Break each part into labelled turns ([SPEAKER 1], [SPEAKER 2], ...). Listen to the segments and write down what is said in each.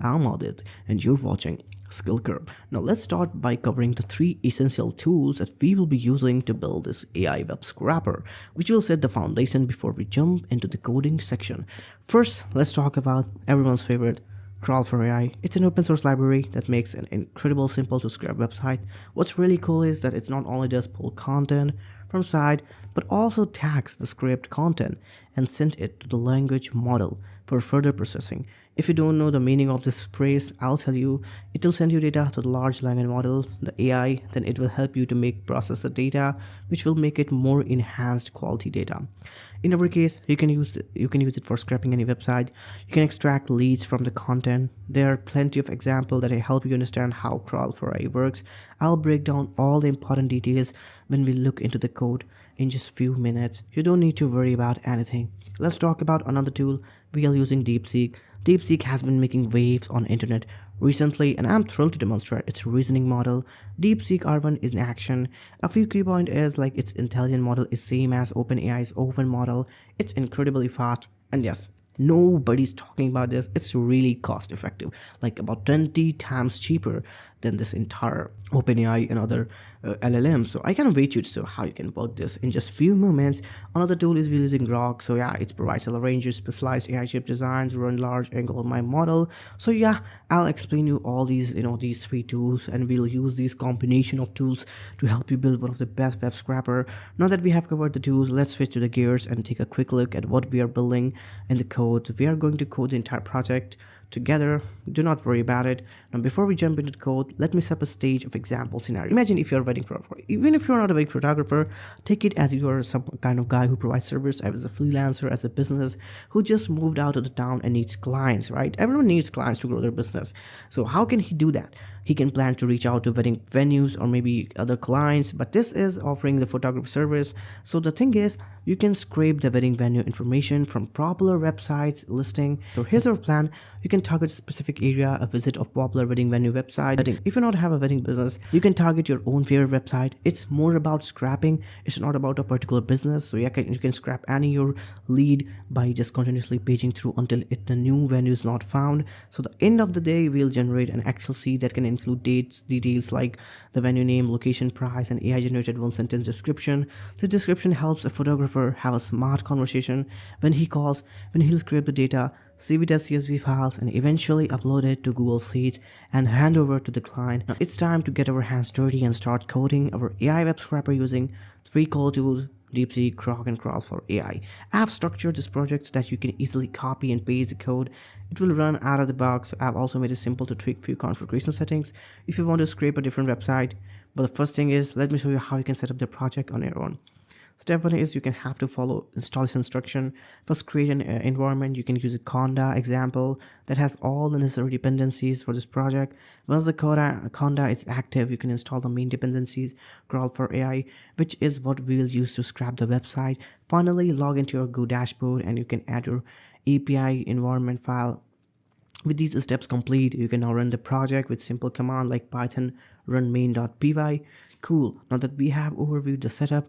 [SPEAKER 1] I'm Audit, and you're watching SkillCurb. Now let's start by covering the three essential tools that we will be using to build this AI web scrapper, which will set the foundation before we jump into the coding section. First, let's talk about everyone's favorite Crawl for AI. It's an open source library that makes an incredible simple to scrap website. What's really cool is that it's not only does pull content from site, but also tags the scraped content and send it to the language model for further processing. If you don't know the meaning of this phrase, I'll tell you. It will send you data to the large language model, the AI, then it will help you to process the data, which will make it more enhanced quality data. In our case, you can use it for scraping any website. You can extract leads from the content. There are plenty of examples that help you understand how Crawl for AI works. I'll break down all the important details when we look into the code in just few minutes. You don't need to worry about anything. Let's talk about another tool. We are using Deepseek. Deepseek has been making waves on the internet recently, and I'm thrilled to demonstrate its reasoning model. Deepseek R1 is in action. A few key points is like its intelligent model is same as OpenAI's open model. It's incredibly fast, and yes, nobody's talking about this. It's really cost effective, like about 20 times cheaper than this entire OpenAI and other LLM. So I cannot wait you to show how you can work this in just few moments. Another tool is we're using Grok. So yeah, it provides a range of specialized AI chip designs, run large angle my model. So yeah, I'll explain you all these these three tools, and we'll use these combination of tools to help you build one of the best web scrapper. Now that we have covered the tools, let's switch to the gears and take a quick look at what we are building in the code. We are going to code the entire project together. Do not worry about it. Now before we jump into the code, let me set up a stage of example scenario. Imagine if you're a wedding photographer. Even if you're not a wedding photographer, take it as you are some kind of guy who provides service as a freelancer, as a business who just moved out of the town and needs clients, right? Everyone needs clients to grow their business. So how can he do that? He can plan to reach out to wedding venues or maybe other clients, but this is offering the photography service. So the thing is, you can scrape the wedding venue information from popular websites listing. So here's our plan. You can target a specific area, a visit of popular wedding venue website. If you not have a wedding business, you can target your own favorite website. It's more about scrapping. It's not about a particular business. So you can scrap any your lead by just continuously paging through until the new venue is not found. So the end of the day, we'll generate an Excel sheet that can include details like the venue name, location, price, and AI generated one sentence description. This description helps a photographer have a smart conversation when he'll scrape the data, save it as CSV files, and eventually upload it to Google Sheets and hand over to the client. Now it's time to get our hands dirty and start coding our AI web scrapper using three core tools: Deepseek, Grok, and Crawl for AI. I have structured this project so that you can easily copy and paste the code. It will run out of the box. I've also made it simple to tweak few configuration settings if you want to scrape a different website. But the first thing is, let me show you how you can set up the project on your own. Step one is you can have to follow install this instruction. First, create an environment. You can use a conda example that has all the necessary dependencies for this project. Once the conda is active, you can install the main dependencies, Crawl for AI, which is what we will use to scrap the website. Finally, log into your Go dashboard and you can add your API environment file. With these steps complete, you can now run the project with simple command like python run main.py. Cool. Now that we have overviewed the setup,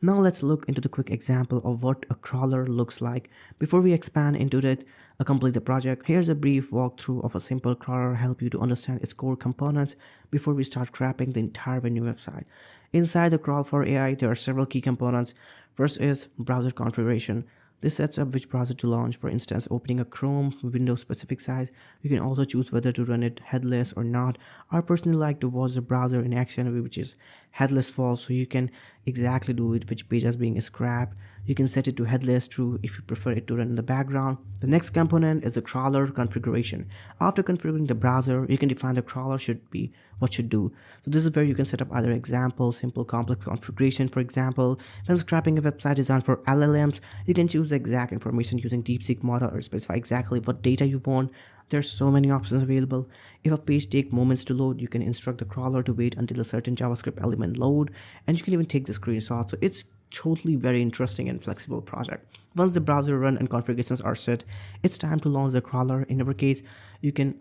[SPEAKER 1] now let's look into the quick example of what a crawler looks like. Before we expand into it, complete the project, here's a brief walkthrough of a simple crawler help you to understand its core components before we start scrapping the entire venue website. Inside the Crawl for AI, there are several key components. First is browser configuration. This sets up which browser to launch. For instance, opening a Chrome window specific size. You can also choose whether to run it headless or not. I personally like to watch the browser in action, which is headless false, so you can exactly do it which page is being scrapped. You can set it to headless true if you prefer it to run in the background. The next component is the crawler configuration. After configuring the browser, you can define the crawler should do. So this is where you can set up either example, simple, complex configuration. For example, when scrapping a website designed for LLMs, you can choose the exact information using Deepseek model or specify exactly what data you want. There's so many options available. If a page takes moments to load, you can instruct the crawler to wait until a certain JavaScript element load, and you can even take the screenshot. So it's totally very interesting and flexible project. Once the browser run and configurations are set, it's time to launch the crawler. In our case, you can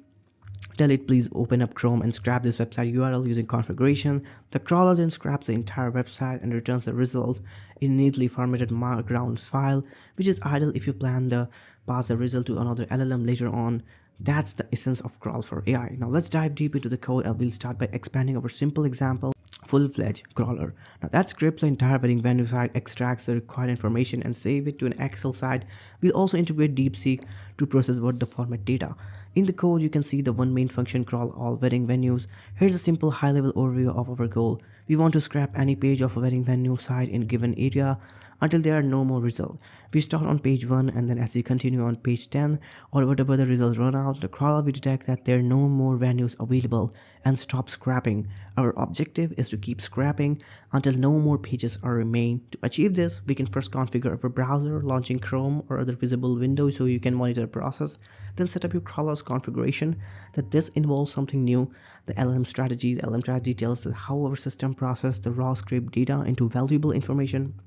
[SPEAKER 1] tell it please open up Chrome and scrap this website URL using configuration. The crawler then scraps the entire website and returns the result in neatly formatted markdown file, which is ideal if you plan to pass the result to another LLM later on. That's the essence of crawl for AI. Now let's dive deep into the code and we'll start by expanding our simple example, full-fledged crawler. Now that scripts the entire wedding venue site, extracts the required information and save it to an Excel site. We'll also integrate Deepseek to process word the format data. In the code, you can see the one main function crawl all wedding venues. Here's a simple high-level overview of our goal. We want to scrap any page of a wedding venue site in a given area until there are no more results. We start on page 1 and then as we continue on page 10 or whatever the results run out, the crawler will detect that there are no more venues available and stop scrapping. Our objective is to keep scrapping until no more pages are remain. To achieve this, we can first configure our browser, launching Chrome or other visible windows so you can monitor the process. Then set up your crawler's configuration. That this involves something new, the LLM strategy. The LLM strategy tells us how our system processes the raw script data into valuable information.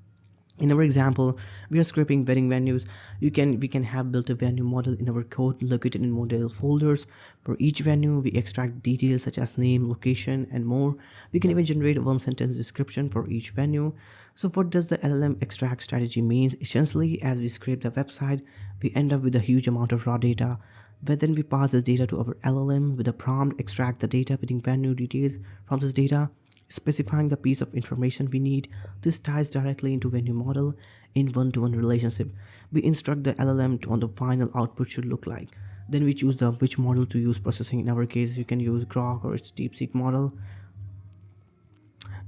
[SPEAKER 1] In our example, we are scraping wedding venues. We can have built a venue model in our code located in model folders. For each venue, we extract details such as name, location, and more. We can even generate a one-sentence description for each venue. So what does the LLM extract strategy mean? Essentially, as we scrape the website, we end up with a huge amount of raw data. But then we pass this data to our LLM with a prompt, extract the data within venue details from this data, specifying the piece of information we need. This ties directly into venue model in one-to-one relationship. We instruct the LLM on the final output should look like. Then we choose which model to use processing. In our case, you can use Grok or its Deepseek model.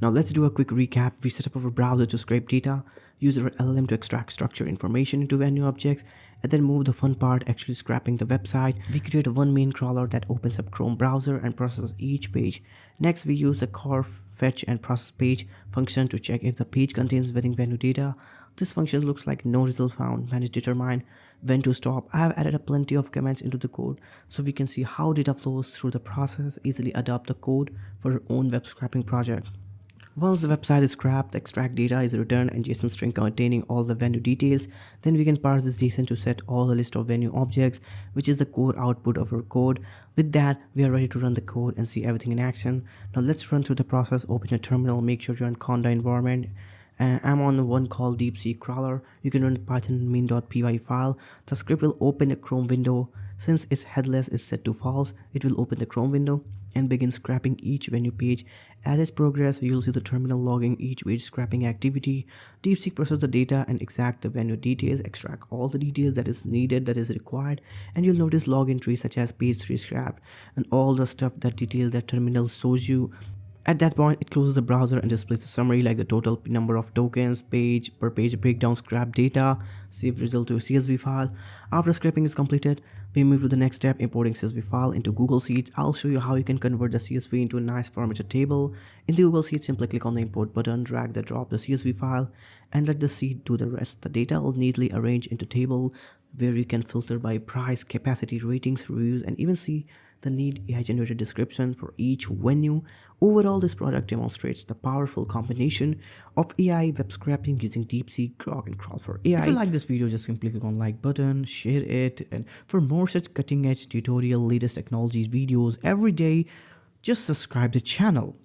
[SPEAKER 1] Now let's do a quick recap. We set up our browser to scrape data, use our LLM to extract structured information into venue objects, and then move the fun part, actually scrapping the website. We create one main crawler that opens up Chrome browser and processes each page. Next, we use the core fetch and process page function to check if the page contains wedding venue data. This function looks like no result found. Manage determine when to stop. I have added a plenty of comments into the code so we can see how data flows through the process, easily adapt the code for your own web scraping project. Once the website is scrapped, the extract data is returned and JSON string containing all the venue details. Then we can parse this JSON to set all the list of venue objects, which is the core output of our code. With that, we are ready to run the code and see everything in action. Now let's run through the process. Open your terminal, make sure you're in Conda environment. I'm on one called Deepseek crawler. You can run python min.py file. The script will open a Chrome window. Since its headless is set to false, it will open the Chrome window and begin scrapping each venue page. As it progresses, you'll see the terminal logging each page scrapping activity. Deepseek processes the data and extract the venue details, extract all the details that is needed, that is required, and you'll notice log entries such as page 3 scrapped and all the stuff that detail that terminal shows you. At that point, it closes the browser and displays the summary like the total number of tokens, page per page breakdown, scrap data, save result to a CSV file. After scraping is completed, we move to the next step, importing CSV file into Google Sheets. I'll show you how you can convert the CSV into a nice formatted table. In the Google Sheets, simply click on the import button, drag the drop the CSV file, and let the sheet do the rest. The data will neatly arrange into table where you can filter by price, capacity, ratings, reviews, and even see the neat AI-generated description for each venue. Overall, this product demonstrates the powerful combination of AI web scraping using Deepseek, Grok, and Crawl for AI. If you like this video, just simply click on like button, share it, and for more such cutting-edge tutorial, latest technologies videos every day, just subscribe the channel.